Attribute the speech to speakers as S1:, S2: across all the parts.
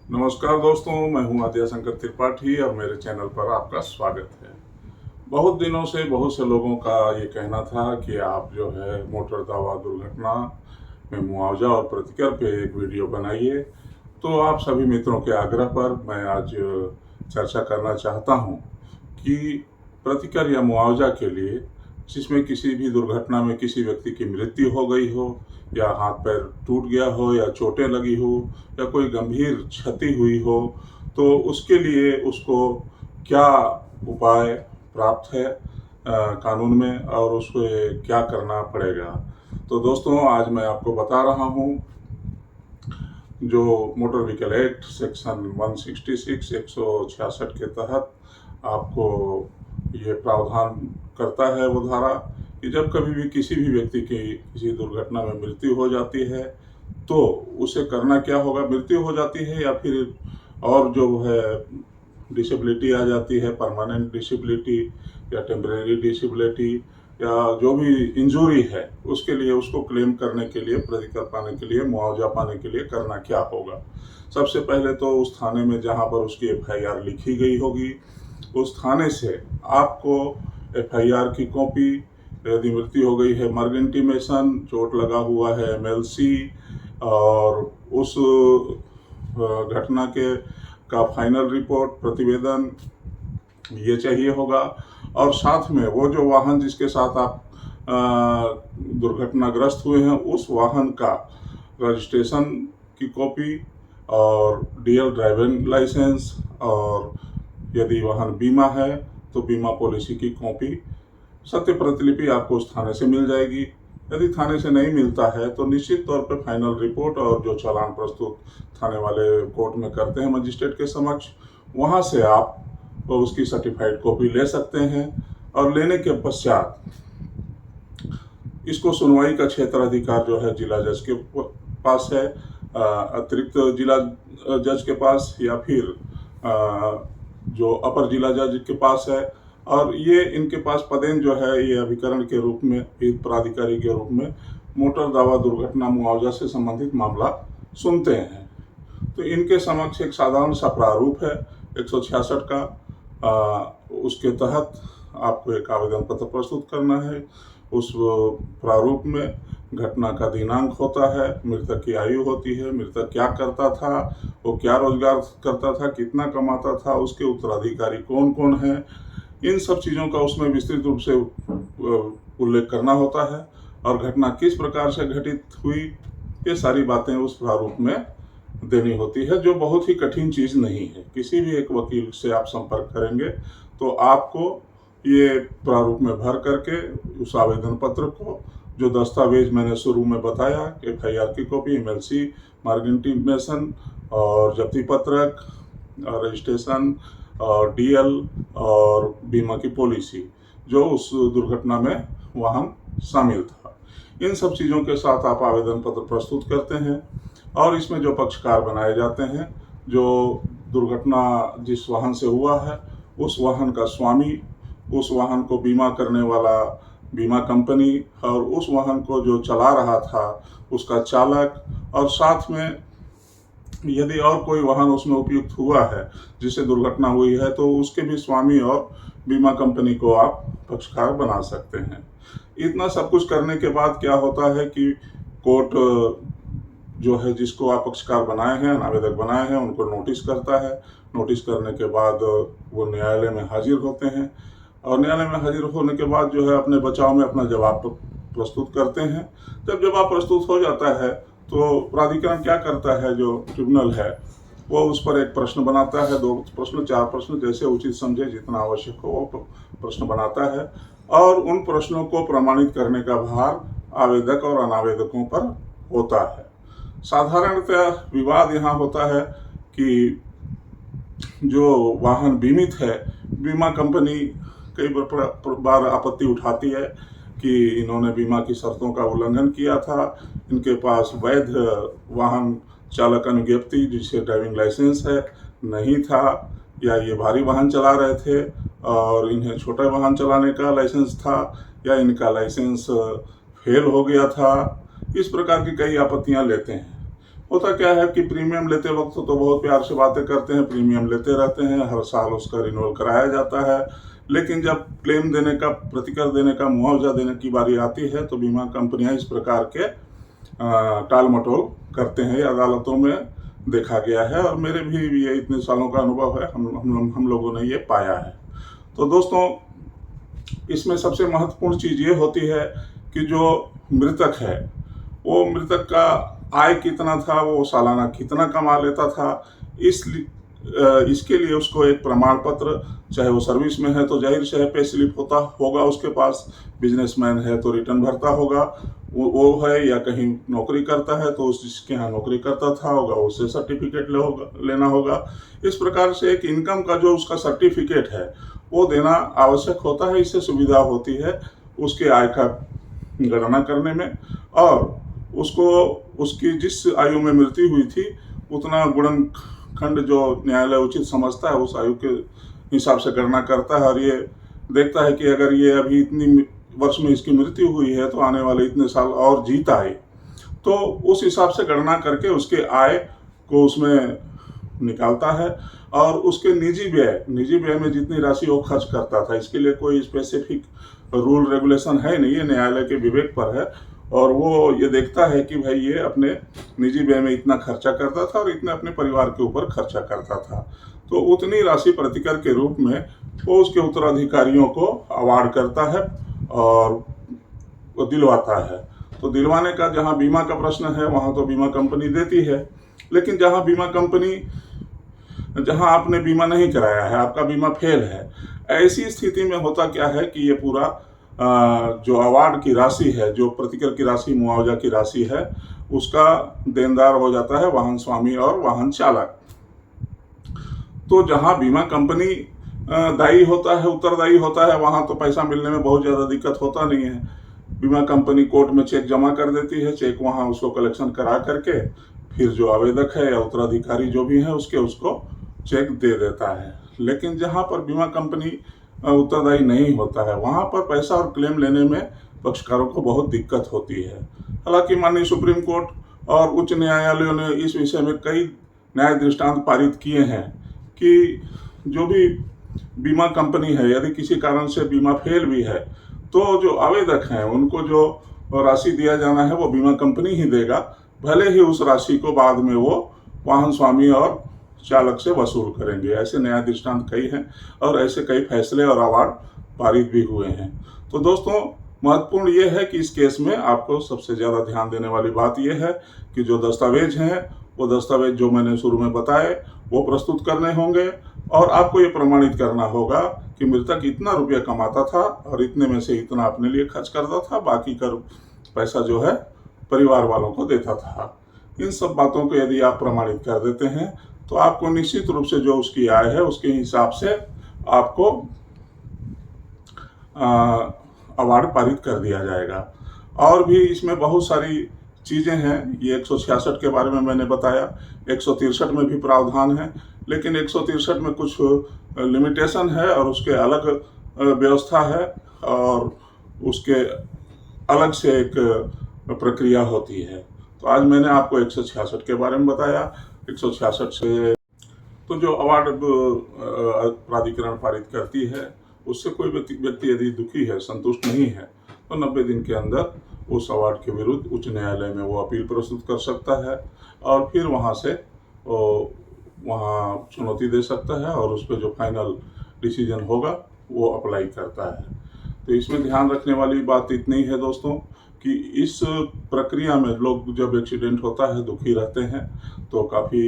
S1: नमस्कार दोस्तों, मैं हूं आद्या शंकर त्रिपाठी और मेरे चैनल पर आपका स्वागत है। बहुत दिनों से बहुत से लोगों का ये कहना था कि आप जो है मोटर दावा दुर्घटना में मुआवजा और प्रतिकर पे एक वीडियो बनाइए। तो आप सभी मित्रों के आग्रह पर मैं आज चर्चा करना चाहता हूं कि प्रतिकर या मुआवजा के लिए जिसमें किसी भी दुर्घटना में किसी व्यक्ति की मृत्यु हो गई हो या हाथ पैर टूट गया हो या चोटें लगी हो या कोई गंभीर क्षति हुई हो, तो उसके लिए उसको क्या उपाय प्राप्त है कानून में और उसको क्या करना पड़ेगा। तो दोस्तों, आज मैं आपको बता रहा हूँ जो मोटर व्हीकल एक्ट सेक्शन 166 166 के तहत आपको ये प्रावधान करता है वो धारा कि जब कभी भी किसी भी व्यक्ति की किसी दुर्घटना में मृत्यु हो जाती है तो उसे करना क्या होगा। मृत्यु हो जाती है या फिर और जो है डिसेबिलिटी आ जाती है, परमानेंट डिसेबिलिटी या टेम्परेरी डिसेबिलिटी या जो भी इंजरी है, उसके लिए उसको क्लेम करने के लिए, प्रतिकर पाने के लिए, मुआवजा पाने के लिए करना क्या होगा। सबसे पहले तो उस थाने में जहाँ पर उसकी एफआईआर लिखी गई होगी, उस थाने से आपको एफआईआर की कॉपी, यदि मृत्यु हो गई है मर्ग इंटीमेशन, चोट लगा हुआ है एमएलसी और उस घटना के का फाइनल रिपोर्ट, प्रतिवेदन, ये चाहिए होगा। और साथ में वो जो वाहन जिसके साथ आप दुर्घटनाग्रस्त हुए हैं उस वाहन का रजिस्ट्रेशन की कॉपी और डीएल ड्राइविंग लाइसेंस, और यदि वाहन बीमा है तो बीमा पॉलिसी की कॉपी, सत्य प्रतिलिपि आपको उस थाने से मिल जाएगी। यदि थाने से नहीं मिलता है तो निश्चित तौर पर फाइनल रिपोर्ट और जो चालान प्रस्तुत थाने वाले कोर्ट में करते हैं मजिस्ट्रेट के समक्ष, वहाँ से आप उसकी सर्टिफाइड कॉपी ले सकते हैं। और लेने के पश्चात इसको सुनवाई का क्षेत्राधिकार जो है जिला जज के पास है, अतिरिक्त जिला जज के पास या फिर जो अपर जिला जज के पास है। और ये इनके पास पदेन जो है ये अभिकरण के रूप में, हित प्राधिकारी के रूप में मोटर दावा दुर्घटना मुआवजा से संबंधित मामला सुनते हैं। तो इनके समक्ष एक साधारण सा प्रारूप है 166 का, उसके तहत आपको एक आवेदन पत्र प्रस्तुत करना है। उस प्रारूप में घटना का दिनांक होता है, मृतक की आयु होती है, मृतक क्या करता था, वो क्या रोजगार करता था, कितना कमाता था, उसके उत्तराधिकारी कौन कौन है, इन सब चीज़ों का उसमें विस्तृत रूप से उल्लेख करना होता है। और घटना किस प्रकार से घटित हुई, ये सारी बातें उस प्रारूप में देनी होती है, जो बहुत ही कठिन चीज़ नहीं है। किसी भी एक वकील से आप संपर्क करेंगे तो आपको ये प्रारूप में भर करके उस आवेदन पत्र को, जो दस्तावेज मैंने शुरू में बताया, एफआईआर की कॉपी, एमएलसी, मार्ग इंटीमेशन और जब्ती पत्रक और रजिस्ट्रेशन और डीएल और बीमा की पॉलिसी जो उस दुर्घटना में वाहन शामिल था, इन सब चीज़ों के साथ आप आवेदन पत्र प्रस्तुत करते हैं। और इसमें जो पक्षकार बनाए जाते हैं, जो दुर्घटना जिस वाहन से हुआ है उस वाहन का स्वामी, उस वाहन को बीमा करने वाला बीमा कंपनी और उस वाहन को जो चला रहा था उसका चालक, और साथ में यदि और कोई वाहन उसमें उपयुक्त हुआ है जिससे दुर्घटना हुई है तो उसके भी स्वामी और बीमा कंपनी को आप पक्षकार बना सकते हैं। इतना सब कुछ करने के बाद क्या होता है कि कोर्ट जो है जिसको आप पक्षकार बनाए हैं, आवेदक बनाए हैं, उनको नोटिस करता है। नोटिस करने के बाद वो न्यायालय में हाजिर होते हैं और न्यायालय में हाजिर होने के बाद जो है अपने बचाव में अपना जवाब प्रस्तुत करते हैं। जब जवाब प्रस्तुत हो जाता है तो प्राधिकरण क्या करता है, जो ट्रिब्यूनल है वो उस पर एक प्रश्न बनाता है, 2 प्रश्न, 4 प्रश्न, जैसे उचित समझे, जितना आवश्यक हो वो प्रश्न बनाता है। और उन प्रश्नों को प्रमाणित करने का भार आवेदक और अनावेदकों पर होता है। साधारणतः विवाद यहाँ होता है कि जो वाहन बीमित है, बीमा कंपनी कई बार आपत्ति उठाती है कि इन्होंने बीमा की शर्तों का उल्लंघन किया था, इनके पास वैध वाहन चालक अनुज्ञप्ति जिसे ड्राइविंग लाइसेंस है नहीं था, या ये भारी वाहन चला रहे थे और इन्हें छोटा वाहन चलाने का लाइसेंस था, या इनका लाइसेंस फेल हो गया था। इस प्रकार की कई आपत्तियां लेते हैं। होता क्या है कि प्रीमियम लेते वक्त तो बहुत प्यार से बातें करते हैं, प्रीमियम लेते रहते हैं, हर साल उसका रिन्यूअल कराया जाता है, लेकिन जब क्लेम देने का, प्रतिकर देने का, मुआवजा देने की बारी आती है तो बीमा कंपनियां इस प्रकार के टाल मटोल करते हैं। अदालतों में देखा गया है और मेरे भी ये इतने सालों का अनुभव है, हम लोगों ने ये पाया है। तो दोस्तों, इसमें सबसे महत्वपूर्ण चीज़ ये होती है कि जो मृतक है वो मृतक का आय कितना था, वो सालाना कितना कमा लेता था, इसके लिए उसको एक प्रमाण पत्र, चाहे वो सर्विस में है तो जाहिर से पे स्लिप होगा उसके पास, बिजनेसमैन है तो रिटर्न भरता होगा, वो है या कहीं नौकरी करता है तो उस जिसके यहाँ नौकरी करता था होगा उससे सर्टिफिकेट लेना होगा। इस प्रकार से एक इनकम का जो उसका सर्टिफिकेट है वो देना आवश्यक होता है। इससे सुविधा होती है उसके आय का गणना करने में, और उसको उसकी जिस आयु में मृत्यु हुई थी उतना गुणनखंड जो न्यायालय उचित समझता है उस आयु के हिसाब से गणना करता है, और ये देखता है कि अगर ये अभी इतनी वर्ष में इसकी मृत्यु हुई है तो आने वाले इतने साल और जीता है, तो उस हिसाब से गणना करके उसके आय को उसमें निकालता है। और उसके निजी व्यय में जितनी राशि वो खर्च करता था, इसके लिए कोई स्पेसिफिक रूल रेगुलेशन है नहीं, ये न्यायालय के विवेक पर है, और वो ये देखता है कि भाई ये अपने निजी व्यय में इतना खर्चा करता था और इतना अपने परिवार के ऊपर खर्चा करता था, तो उतनी राशि प्रतिकर के रूप में वो उसके उत्तराधिकारियों को अवार्ड करता है और वो दिलवाता है। तो दिलवाने का जहाँ बीमा का प्रश्न है वहाँ तो बीमा कंपनी देती है, लेकिन जहाँ आपने बीमा नहीं कराया है, आपका बीमा फेल है, ऐसी स्थिति में होता क्या है कि ये पूरा जो अवार्ड की राशि है, जो प्रतिकर की राशि, मुआवजा की राशि है, उसका देनदार हो जाता है वाहन स्वामी और वाहन चालक। तो जहाँ बीमा कंपनी उत्तरदायी होता है, वहाँ तो पैसा मिलने में बहुत ज़्यादा दिक्कत होता नहीं है। बीमा कंपनी कोर्ट में चेक जमा कर देती है, चेक वहाँ उसको कलेक्शन करा करके फिर जो आवेदक है या उत्तराधिकारी जो भी है उसको चेक दे देता है। लेकिन जहाँ पर बीमा कंपनी उत्तरदायी नहीं होता है वहाँ पर पैसा और क्लेम लेने में पक्षकारों को बहुत दिक्कत होती है। हालांकि माननीय सुप्रीम कोर्ट और उच्च न्यायालयों ने इस विषय में कई न्याय दृष्टांत पारित किए हैं कि जो भी बीमा कंपनी है, यदि किसी कारण से बीमा फेल भी है तो जो आवेदक हैं उनको जो राशि दिया जाना है वो बीमा कंपनी ही देगा, भले ही उस राशि को बाद में वो वाहन स्वामी और चालक से वसूल करेंगे। ऐसे न्याय दृष्टांत कई हैं और ऐसे कई फैसले और अवार्ड पारित भी हुए हैं। तो दोस्तों, महत्वपूर्ण ये है कि इस केस में आपको सबसे ज़्यादा ध्यान देने वाली बात यह है कि जो दस्तावेज हैं वो दस्तावेज जो मैंने शुरू में बताए वो प्रस्तुत करने होंगे, और आपको ये प्रमाणित करना होगा कि मृतक इतना रुपया कमाता था और इतने में से इतना अपने लिए खर्च करता था, बाकी का पैसा जो है परिवार वालों को देता था। इन सब बातों को यदि आप प्रमाणित कर देते हैं तो आपको निश्चित रूप से जो उसकी आय है उसके हिसाब से आपको अवार्ड पारित कर दिया जाएगा। और भी इसमें बहुत सारी चीज़ें हैं। ये 166 के बारे में मैंने बताया, 163 में भी प्रावधान है, लेकिन 163 में कुछ लिमिटेशन है और उसके अलग व्यवस्था है और उसके अलग से एक प्रक्रिया होती है। तो आज मैंने आपको 166 के बारे में बताया। 166 से तो जो अवार्ड प्राधिकरण पारित करती है उससे कोई व्यक्ति यदि दुखी है, संतुष्ट नहीं है, तो 90 दिन के अंदर उस अवार्ड के विरुद्ध उच्च न्यायालय में वो अपील प्रस्तुत कर सकता है और फिर वहाँ से वहाँ चुनौती दे सकता है और उस पर जो फाइनल डिसीजन होगा वो अप्लाई करता है। तो इसमें ध्यान रखने वाली बात इतनी है दोस्तों कि इस प्रक्रिया में लोग जब एक्सीडेंट होता है दुखी रहते हैं तो काफ़ी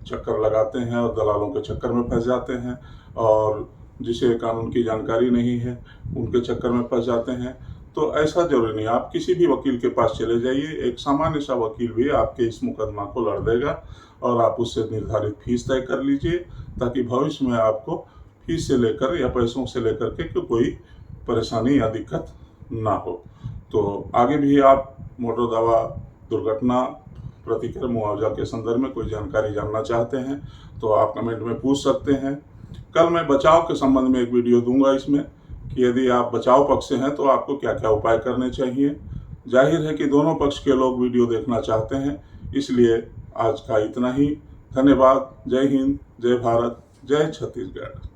S1: चक्कर लगाते हैं और दलालों के चक्कर में फंस जाते हैं, और जिसे कानून की जानकारी नहीं है उनके चक्कर में फंस जाते हैं। तो ऐसा जरूरी नहीं, आप किसी भी वकील के पास चले जाइए, एक सामान्य सा वकील भी आपके इस मुकदमा को लड़ देगा और आप उससे निर्धारित फीस तय कर लीजिए ताकि भविष्य में आपको फीस से लेकर या पैसों से लेकर के कोई परेशानी या दिक्कत ना हो। तो आगे भी आप मोटर दावा, दुर्घटना, प्रतिकर, मुआवजा के संदर्भ में कोई जानकारी जानना चाहते हैं तो आप कमेंट में पूछ सकते हैं। कल मैं बचाव के संबंध में एक वीडियो दूंगा इसमें कि यदि आप बचाव पक्ष से हैं तो आपको क्या क्या उपाय करने चाहिए। जाहिर है कि दोनों पक्ष के लोग वीडियो देखना चाहते हैं, इसलिए आज का इतना ही। धन्यवाद। जय हिंद, जय भारत, जय छत्तीसगढ़।